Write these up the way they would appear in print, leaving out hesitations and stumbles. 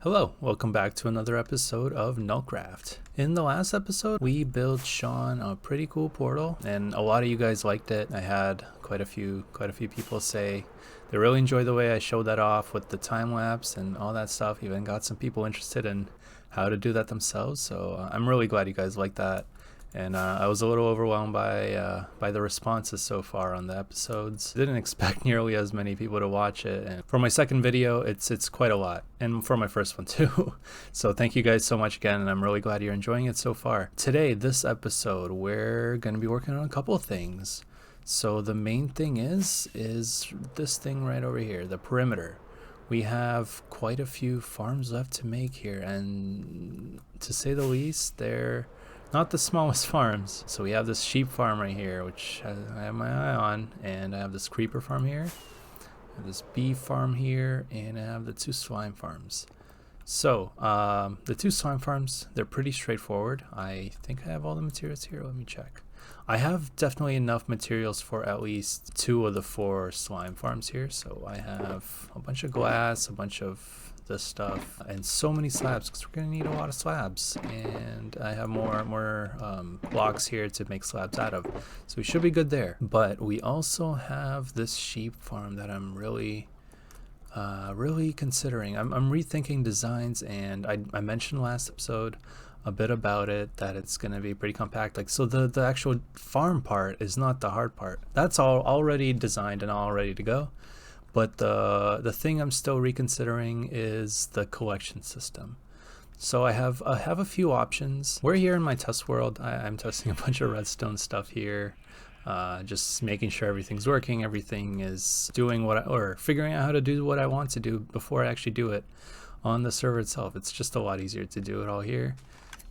Hello, welcome back to another episode of Nullcraft. In the last episode, we built Sean a pretty cool portal, and a lot of you guys liked it. I had quite a few people say they really enjoyed the way I showed that off with the time lapse and all that stuff. Even got some people interested in how to do that themselves. So I'm really glad you guys liked that. And I was a little overwhelmed by the responses so far on the episodes. Didn't expect nearly as many people to watch it, and for my second video it's quite a lot, and for my first one too. So thank you guys so much again, and I'm really glad you're enjoying it so far. Today, this episode, we're going to be working on a couple of things. So the main thing is this thing right over here, the perimeter. We have quite a few farms left to make here, and to say the least, they're not the smallest farms. So we have this sheep farm right here, which I have my eye on, and I have this creeper farm here, I have this bee farm here, and I have the two slime farms. So the two slime farms, they're pretty straightforward. I think I have all the materials here. Let me check. I have definitely enough materials for at least 2 of the 4 slime farms here. So I have a bunch of glass, a bunch of this stuff, and so many slabs, because we're going to need a lot of slabs, and I have more blocks here to make slabs out of, so we should be good there. But we also have this sheep farm that I'm really considering. I'm rethinking designs, and I mentioned last episode a bit about it, that it's going to be pretty compact. Like, so the actual farm part is not the hard part. That's all already designed and all ready to go. But the thing I'm still reconsidering is the collection system. So I have a few options. We're here in my test world. I'm testing a bunch of redstone stuff here, just making sure everything's working, everything is doing or figuring out how to do what I want to do before I actually do it on the server itself. It's just a lot easier to do it all here,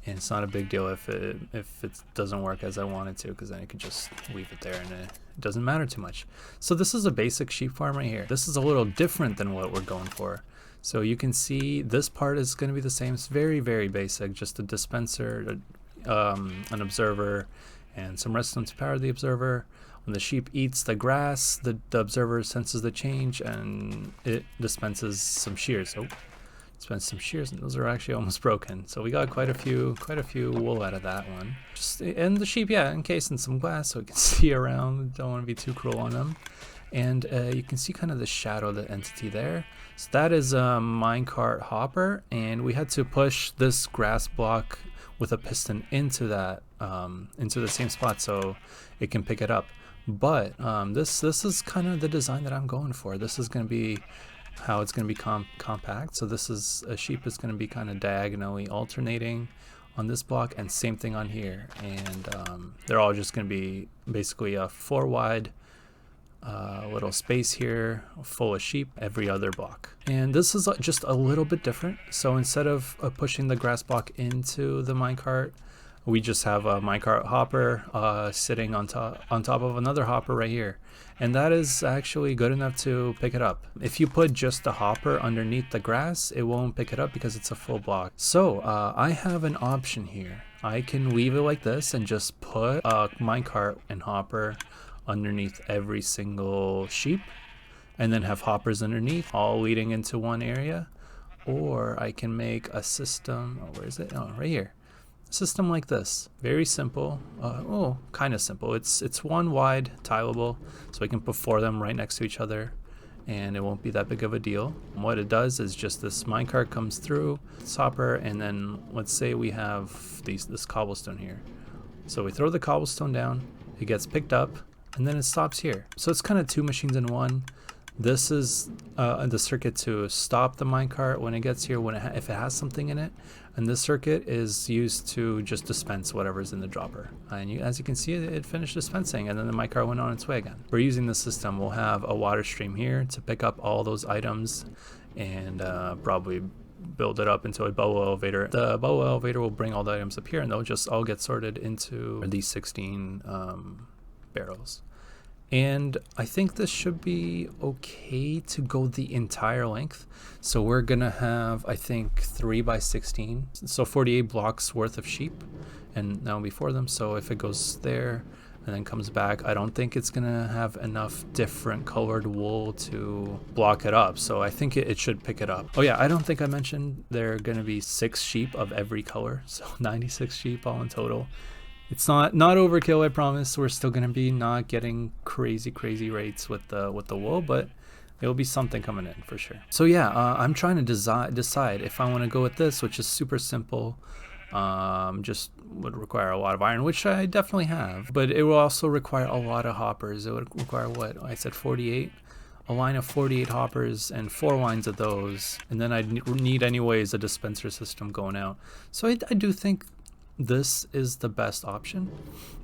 and it's not a big deal if it doesn't work as I want it to, because then I could just leave it there and it doesn't matter too much. So this is a basic sheep farm right here. This is a little different than what we're going for. So you can see this part is going to be the same. It's very, very basic, just a dispenser, an observer, and some redstone to power the observer. When the sheep eats the grass, the observer senses the change and it dispenses some shears. Oh, spent some shears, and those are actually almost broken. So we got quite a few wool out of that one. And the sheep, yeah, encased in some glass so we can see around. Don't want to be too cruel on them. And you can see kind of the shadow of the entity there. So that is a minecart hopper, and we had to push this grass block with a piston into that into the same spot so it can pick it up. But this is kind of the design that I'm going for. This is going to be how it's going to be compact. So this is a sheep is going to be kind of diagonally alternating on this block, and same thing on here, and they're all just going to be basically a 4 wide little space here full of sheep every other block. And this is just a little bit different. So instead of pushing the grass block into the minecart, we just have a minecart hopper sitting on top of another hopper right here. And that is actually good enough to pick it up. If you put just the hopper underneath the grass, it won't pick it up because it's a full block. So I have an option here. I can leave it like this and just put a minecart and hopper underneath every single sheep, and then have hoppers underneath, all leading into one area. Or I can make a system, oh, where is it? Oh, right here. System like this, very simple. Kind of simple. It's 1 wide, tileable, so I can put 4 of them right next to each other, and it won't be that big of a deal. And what it does is just this minecart comes through this hopper, and then let's say we have this cobblestone here. So we throw the cobblestone down, it gets picked up, and then it stops here. So it's kind of 2 machines in one. This is the circuit to stop the minecart when it gets here, if it has something in it. And this circuit is used to just dispense whatever's in the dropper. And as you can see, it finished dispensing, and then the minecart went on its way again. We're using this system. We'll have a water stream here to pick up all those items and probably build it up into a bubble elevator. The bubble elevator will bring all the items up here, and they'll just all get sorted into these 16 barrels. And I think this should be okay to go the entire length. So we're gonna have, I think, 3 by 16, so 48 blocks worth of sheep, and that'll be 4 of them. So if it goes there, and then comes back. I don't think it's gonna have enough different colored wool to block it up, so I think it should pick it up. Oh yeah, I don't think I mentioned there are gonna be 6 sheep of every color, so 96 sheep all in total. It's not overkill, I promise. We're still gonna be not getting crazy rates with the wool, but it'll be something coming in for sure. So yeah, I'm trying to decide if I want to go with this, which is super simple. Just would require a lot of iron, which I definitely have, but it will also require a lot of hoppers. It would require, what I said, 48, a line of 48 hoppers and 4 lines of those, and then I'd need anyways a dispenser system going out. So I do think this is the best option.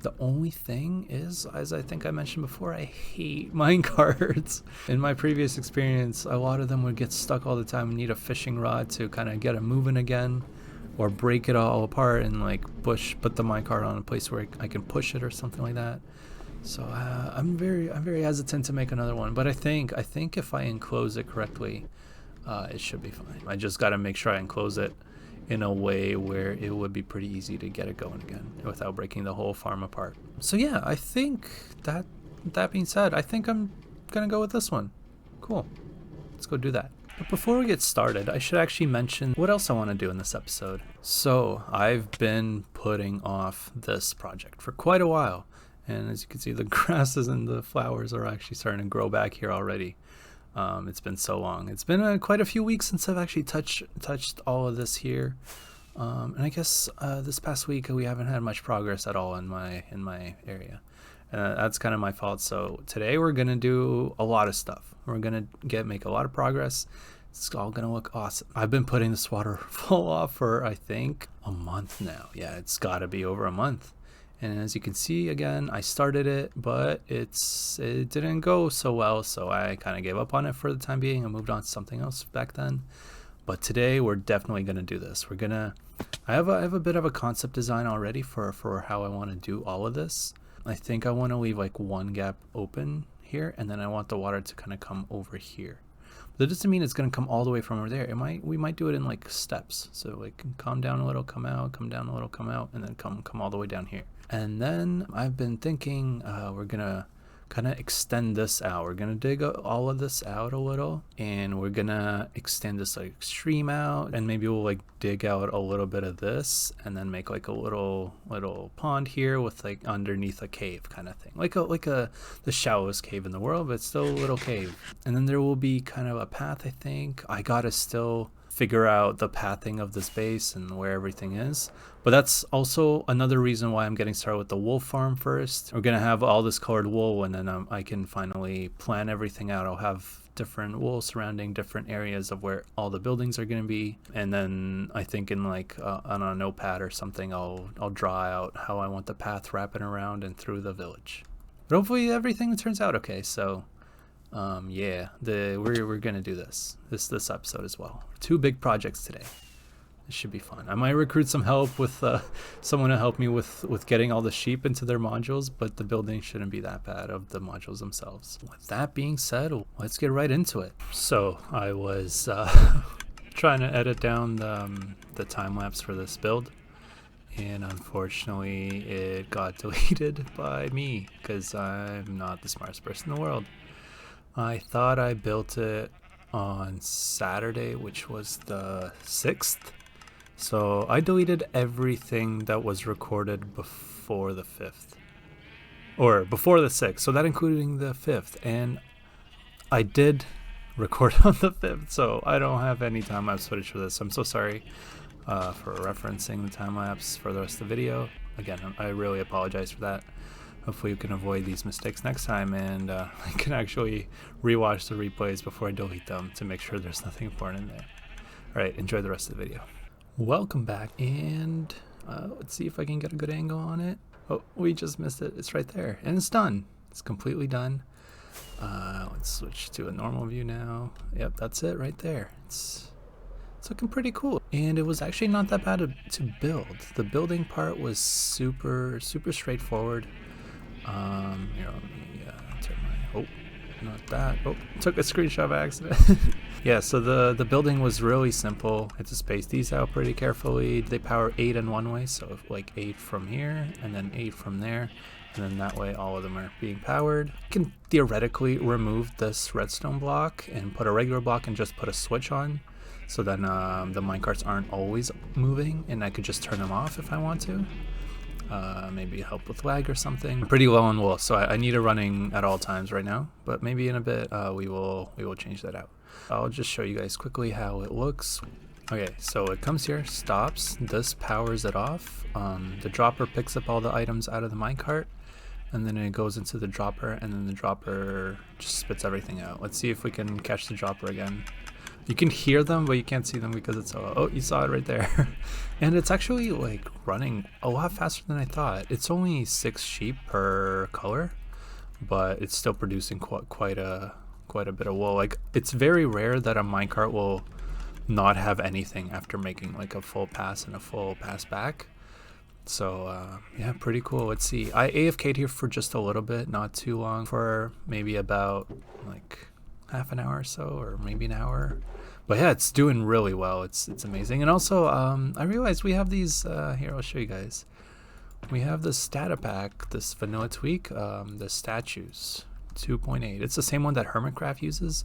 The only thing is, as I think I mentioned before, I hate minecarts. In my previous experience, a lot of them would get stuck all the time and need a fishing rod to kind of get it moving again, or break it all apart and like put the minecart on a place where I can push it or something like that. So I'm very hesitant to make another one, but I think if I enclose it correctly, it should be fine. I just got to make sure I enclose it in a way where it would be pretty easy to get it going again without breaking the whole farm apart. So yeah, I think that being said, I think I'm gonna go with this one. Cool, let's go do that. But before we get started, I should actually mention what else I want to do in this episode. So I've been putting off this project for quite a while, and as you can see, the grasses and the flowers are actually starting to grow back here already. It's been so long. It's been quite a few weeks since I've actually touched all of this here, and I guess this past week we haven't had much progress at all in my area. That's kind of my fault. So today we're gonna do a lot of stuff. We're gonna make a lot of progress. It's all gonna look awesome. I've been putting this waterfall off for I think a month now. Yeah, it's gotta be over a month. And as you can see, again, I started it, but it didn't go so well, so I kind of gave up on it for the time being. I moved on to something else back then. But today we're definitely gonna do this. I have a bit of a concept design already for how I want to do all of this. I think I want to leave like one gap open here, and then I want the water to kind of come over here. That doesn't mean it's going to come all the way from over there. We might do it in like steps. So like come down a little, come out, come down a little, come out, and then come all the way down here. And then I've been thinking we're going to kind of extend this out. We're going to dig all of this out a little, and we're going to extend this like extreme out, and maybe we'll like dig out a little bit of this and then make like a little pond here with like underneath a cave kind of thing. Like the shallowest cave in the world, but still a little cave. And then there will be kind of a path, I think. I got to still figure out the pathing of this base and where everything is. But that's also another reason why I'm getting started with the wool farm first. We're gonna have all this colored wool, and then I can finally plan everything out. I'll have different wool surrounding different areas of where all the buildings are gonna be, and then I think in like on a notepad or something, I'll draw out how I want the path wrapping around and through the village. But hopefully everything turns out okay. So yeah, we're gonna do this episode as well. 2 big projects today. This should be fun. I might recruit some help with someone to help me with getting all the sheep into their modules, but the building shouldn't be that bad of the modules themselves. With that being said, let's get right into it. So I was trying to edit down the time lapse for this build, and unfortunately it got deleted by me because I'm not the smartest person in the world. I thought I built it on Saturday, which was the 6th. So I deleted everything that was recorded before the 5th. Or before the 6th, so that including the 5th. And I did record on the 5th, so I don't have any time-lapse footage for this. I'm so sorry for referencing the time-lapse for the rest of the video. Again, I really apologize for that. Hopefully you can avoid these mistakes next time, and I can actually rewatch the replays before I delete them to make sure there's nothing important in there. Alright, enjoy the rest of the video. Welcome back, and let's see if I can get a good angle on it. Oh, we just missed it. It's right there, and it's done. It's completely done. Let's switch to a normal view now. Yep, that's it right there. It's looking pretty cool, and it was actually not that bad to build. The building part was super straightforward. Here, let me turn my, oh, not that. Oh, took a screenshot by accident. Yeah, so the building was really simple. I had to space these out pretty carefully. They power 8 in one way, so like 8 from here and then 8 from there, and then that way all of them are being powered. You can theoretically remove this redstone block and put a regular block and just put a switch on, so then the minecarts aren't always moving, and I could just turn them off if I want to. Maybe help with lag or something. I'm pretty low on wool, so I need it running at all times right now, but maybe in a bit we will change that out. I'll just show you guys quickly how it looks. Okay, so it comes here, stops, this powers it off. The dropper picks up all the items out of the minecart, and then it goes into the dropper, and then the dropper just spits everything out. Let's see if we can catch the dropper again. You can hear them, but you can't see them because it's oh, you saw it right there. And it's actually like running a lot faster than I thought. It's only 6 sheep per color, but it's still producing quite a bit of wool. Like, it's very rare that a minecart will not have anything after making like a full pass and a full pass back. So yeah, pretty cool. Let's see. I AFK'd here for just a little bit, not too long, for maybe about like half an hour or so, or maybe an hour. But yeah, it's doing really well. It's amazing. And also I realized we have these here, I'll show you guys. We have this datapack, this vanilla tweak, the statues 2.8. It's the same one that Hermitcraft uses,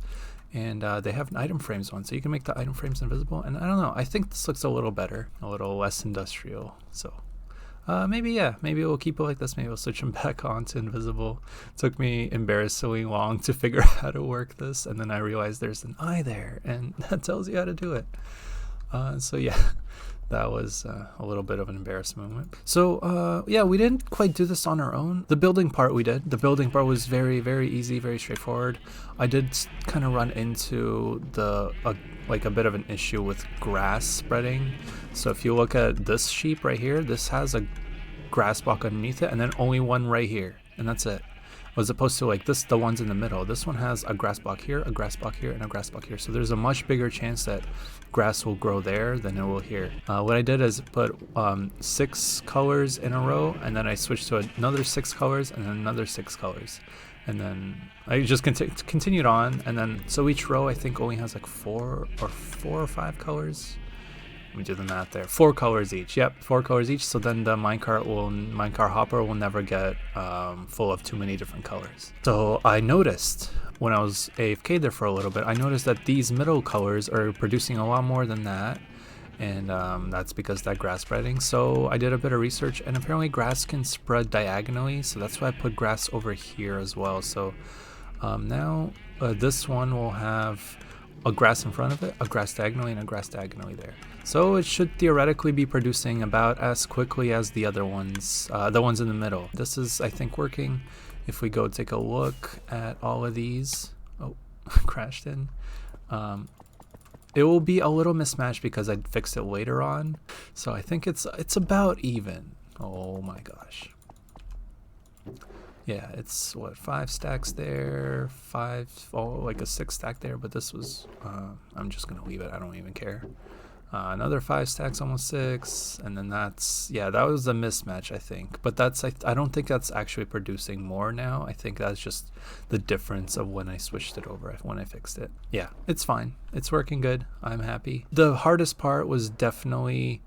and they have item frames on, so you can make the item frames invisible. And I don't know, I think this looks a little better, a little less industrial. So maybe we'll keep it like this. Maybe we'll switch them back on to invisible. It took me embarrassingly long to figure out how to work this, and then I realized there's an eye there, and that tells you how to do it. So yeah, that was a little bit of an embarrassment moment. So yeah, we didn't quite do this on our own. The building part we did. The building part was very, very easy, very straightforward. I did kind of run into like a bit of an issue with grass spreading. So if you look at this sheep right here, this has a grass block underneath it, and then only one right here, and that's it. As opposed to like this, the ones in the middle. This one has a grass block here, a grass block here, and a grass block here. So there's a much bigger chance that grass will grow there than it will here. What I did is put 6 colors in a row, and then I switched to another 6 colors, and then another 6 colors. And then I just continued on, and then so each row I think only has like 4 or 5 colors. Let me do the math there. 4 colors each. Yep, 4 colors each. So then the minecart hopper will never get full of too many different colors. So I noticed when I was AFK there for a little bit, I noticed that these middle colors are producing a lot more than that. And that's because that grass spreading. So I did a bit of research, and apparently grass can spread diagonally. So that's why I put grass over here as well. So now this one will have a grass in front of it, a grass diagonally, and a grass diagonally there. So it should theoretically be producing about as quickly as the other ones, the ones in the middle. This is, I think, working. If we go take a look at all of these, oh, crashed in. It will be a little mismatched because I fixed it later on. So I think it's about even. Oh my gosh. Yeah, it's what, 5 stacks there, 5, oh, like a 6 stack there, but this was, I'm just gonna leave it, I don't even care. Another 5 stacks, almost 6, and then that's, yeah, that was a mismatch, I think. But that's, I don't think that's actually producing more now. I think that's just the difference of when I switched it over, when I fixed it. Yeah, it's fine. It's working good. I'm happy. The hardest part was definitely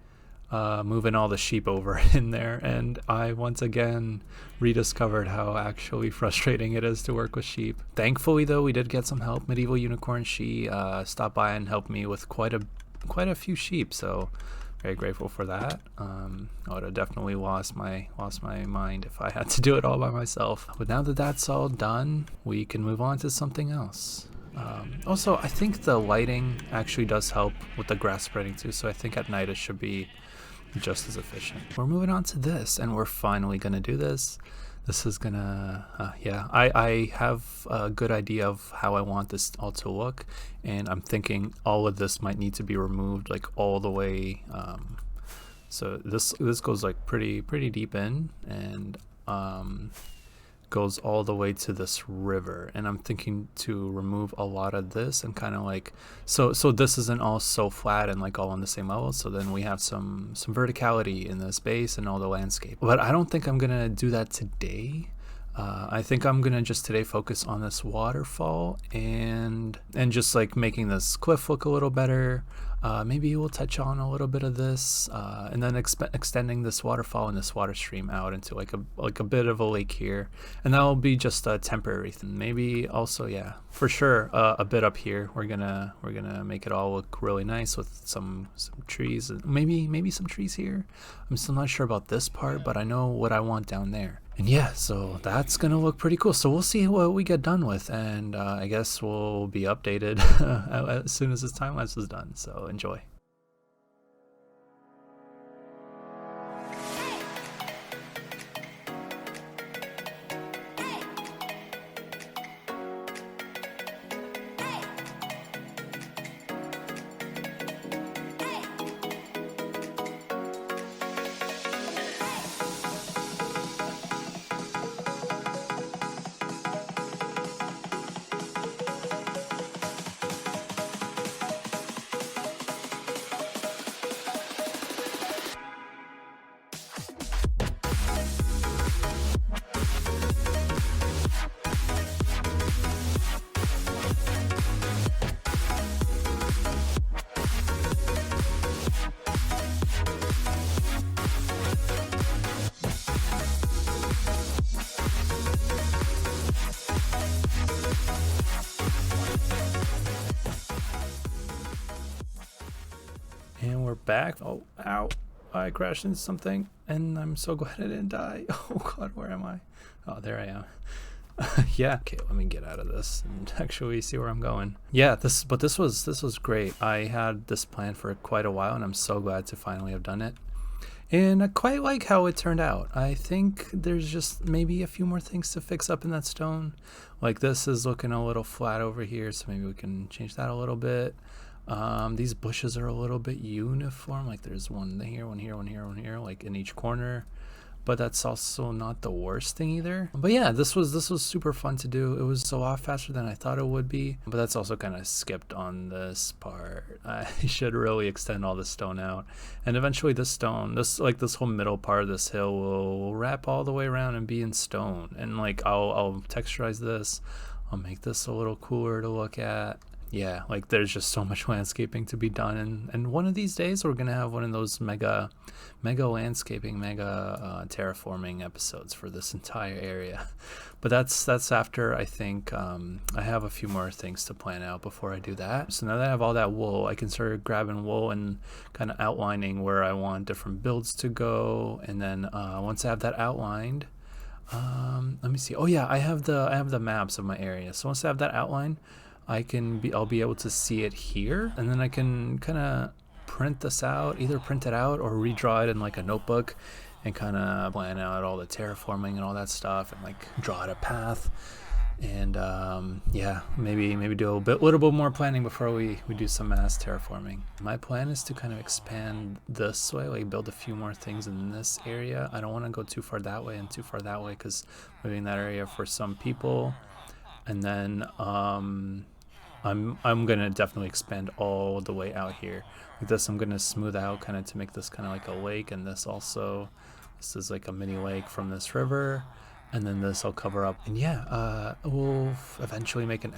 moving all the sheep over in there, and I once again rediscovered how actually frustrating it is to work with sheep. Thankfully though, we did get some help. Medieval Unicorn, she stopped by and helped me with quite a few sheep, so very grateful for that. I would have definitely lost my mind if I had to do it all by myself. But now that that's all done, we can move on to something else. Also, I think the lighting actually does help with the grass spreading too, so I think at night it should be just as efficient. We're moving on to this, and we're finally gonna do this. This is gonna, yeah, I have a good idea of how I want this all to look, and I'm thinking all of this might need to be removed, like all the way. So this goes like pretty deep in, and goes all the way to this river, and I'm thinking to remove a lot of this and kind of like, so this isn't all so flat and like all on the same level, so then we have some verticality in the space and all the landscape. But I don't think I'm gonna do that today. I think I'm gonna just today focus on this waterfall and just like making this cliff look a little better. Maybe we'll touch on a little bit of this, and then extending this waterfall and this water stream out into like a bit of a lake here, and that will be just a temporary thing. Maybe also, yeah, for sure, a bit up here. We're gonna make it all look really nice with some trees, and maybe some trees here. I'm still not sure about this part, but I know what I want down there. And yeah, so that's gonna look pretty cool. So we'll see what we get done with, and I guess we'll be updated as soon as this time lapse is done. So enjoy. And we're back. Oh, ow. I crashed into something, and I'm so glad I didn't die. Oh god, where am I? Oh, there I am. Yeah. Okay, let me get out of this and actually see where I'm going. Yeah, this was great. I had this plan for quite a while, and I'm so glad to finally have done it. And I quite like how it turned out. I think there's just maybe a few more things to fix up in that stone. Like this is looking a little flat over here, so maybe we can change that a little bit. These bushes are a little bit uniform, like there's one here, one here, one here, one here, like in each corner, but that's also not the worst thing either. But yeah, this was super fun to do. It was a lot faster than I thought it would be, but that's also kind of skipped on this part. I should really extend all the stone out, and eventually this stone, this whole middle part of this hill will wrap all the way around and be in stone, and like I'll texturize this. I'll make this a little cooler to look at. Yeah, like there's just so much landscaping to be done, and one of these days we're gonna have one of those mega landscaping, terraforming episodes for this entire area. But that's after I think I have a few more things to plan out before I do that. So now that I have all that wool, I can start grabbing wool and kind of outlining where I want different builds to go, and then once I have that outlined, let me see. Oh yeah, I have the maps of my area. So once I have that outlined, I'll be able to see it here, and then I can kind of print this out, either print it out or redraw it in like a notebook, and kind of plan out all the terraforming and all that stuff, and like draw out a path, and yeah, maybe do a little bit more planning before we do some mass terraforming. My plan is to kind of expand this way, like build a few more things in this area. I don't want to go too far that way and too far that way, because moving that area for some people. And then I'm gonna definitely expand all the way out here. Like this, I'm gonna smooth out kind of to make this kind of like a lake, and this is like a mini lake from this river, and then this I'll cover up. And yeah, we'll eventually make an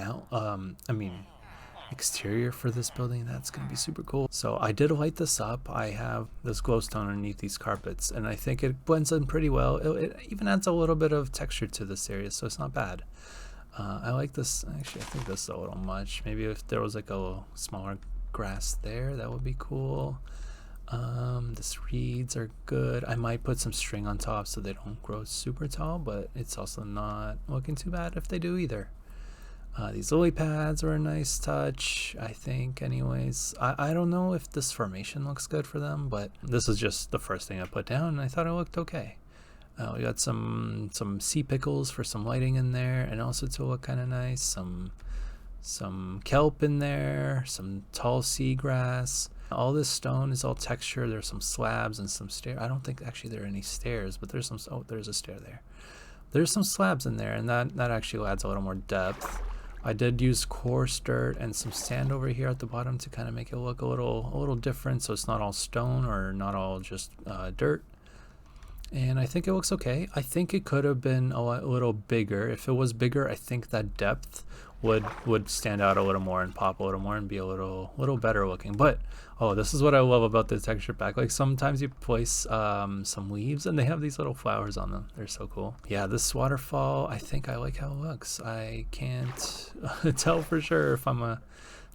exterior for this building. That's gonna be super cool. So I did light this up. I have this glowstone underneath these carpets, and I think it blends in pretty well. It even adds a little bit of texture to this area, so it's not bad. I like this. Actually, I think this is a little much. Maybe if there was like a little smaller grass there, that would be cool. These reeds are good. I might put some string on top so they don't grow super tall, but it's also not looking too bad if they do either. These lily pads are a nice touch, I think, anyways. I don't know if this formation looks good for them, but this is just the first thing I put down, and I thought it looked okay. We got some sea pickles for some lighting in there, and also to look kind of nice. Some kelp in there, some tall seagrass. All this stone is all texture. There's some slabs and some stairs. I don't think actually there are any stairs, but there's some. Oh, there's a stair there. There's some slabs in there, and that actually adds a little more depth. I did use coarse dirt and some sand over here at the bottom to kind of make it look a little different, so it's not all stone or not all just dirt. and I think it looks okay. I think it could have been a little bigger. If it was bigger, I think that depth would stand out a little more and pop a little more and be a little better looking. But oh, this is what I love about the texture pack. Like sometimes you place some leaves and they have these little flowers on them. They're so cool. Yeah, this waterfall, I think I like how it looks. I can't tell for sure if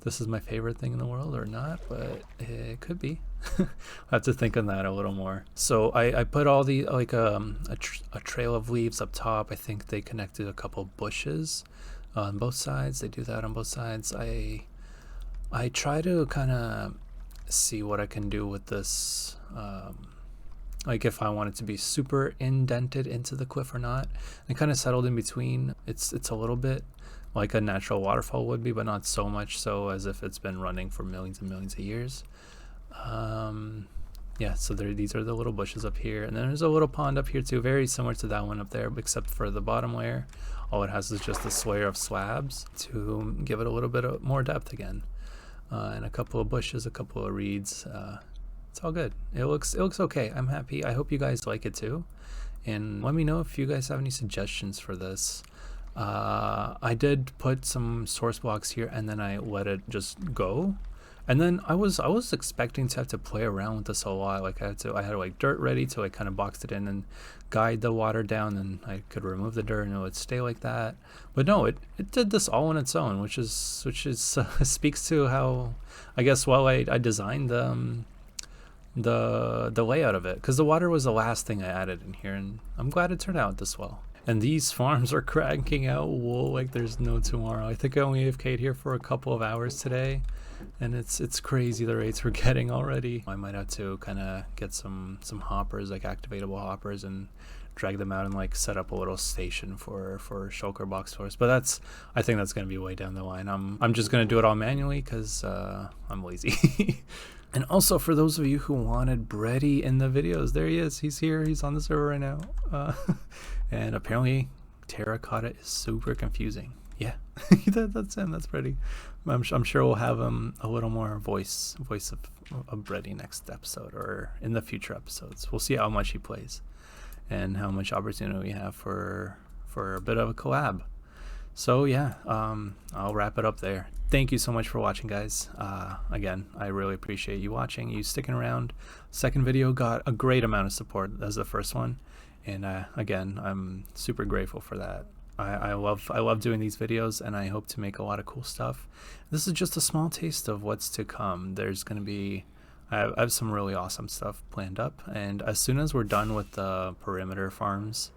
this is my favorite thing in the world or not, but it could be. I have to think on that a little more. So I put all the like a trail of leaves up top. I think they connected a couple bushes on both sides. They do that on both sides. I try to kind of see what I can do with this, like if I want it to be super indented into the cliff or not. I kind of settled in between. It's a little bit like a natural waterfall would be, but not so much so as if it's been running for millions and millions of years. Yeah, so these are the little bushes up here, and then there's a little pond up here too, very similar to that one up there, except for the bottom layer, all it has is just a layer of slabs to give it a little bit more depth again, and a couple of bushes, a couple of reeds. It's all good. It looks okay. I'm happy. I hope you guys like it too, and let me know if you guys have any suggestions for this. I did put some source blocks here and then I let it just go, and then I was expecting to have to play around with this a lot. Like I had like dirt ready to like kind of box it in and guide the water down, and I could remove the dirt and it would stay like that. But no, it did this all on its own, which is speaks to how, I guess, well I designed the layout of it, because the water was the last thing I added in here, and I'm glad it turned out this well. And these farms are cranking out wool like there's no tomorrow. I think I only AFK'd here for a couple of hours today, and it's crazy the rates we're getting already. I might have to kind of get some hoppers, like activatable hoppers, and drag them out and like set up a little station for shulker box stores. But I think that's gonna be way down the line. I'm just gonna do it all manually because I'm lazy. And also, for those of you who wanted Brady in the videos, there he is. He's here. He's on the server right now. And apparently, terracotta is super confusing. Yeah, that's him. That's Brady. I'm sure we'll have him a little more voice of Brady next episode or in the future episodes. We'll see how much he plays and how much opportunity we have for a bit of a collab. So yeah, I'll wrap it up there. Thank you so much for watching, guys. Again, I really appreciate you watching, you sticking around. Second video got a great amount of support as the first one, and again, I'm super grateful for that. I love doing these videos, and I hope to make a lot of cool stuff. This is just a small taste of what's to come. There's gonna be, I have some really awesome stuff planned up, and as soon as we're done with the perimeter farms,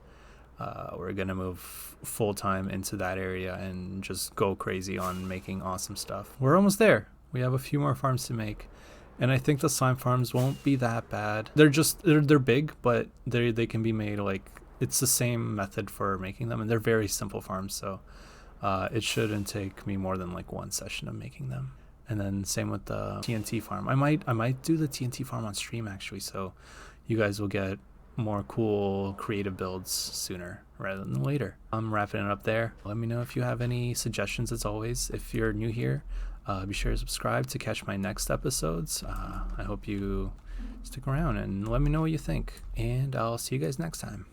we're gonna move full-time into that area and just go crazy on making awesome stuff. We're almost there. We have a few more farms to make, and I think the slime farms won't be that bad. They're big, but they can be made, like, it's the same method for making them, and they're very simple farms, so it shouldn't take me more than like one session of making them. And then same with the TNT farm. I might do the TNT farm on stream actually, so you guys will get more cool creative builds sooner rather than later. I'm wrapping it up there. Let me know if you have any suggestions. As always, if you're new here, be sure to subscribe to catch my next episodes. I hope you stick around and let me know what you think, and I'll see you guys next time.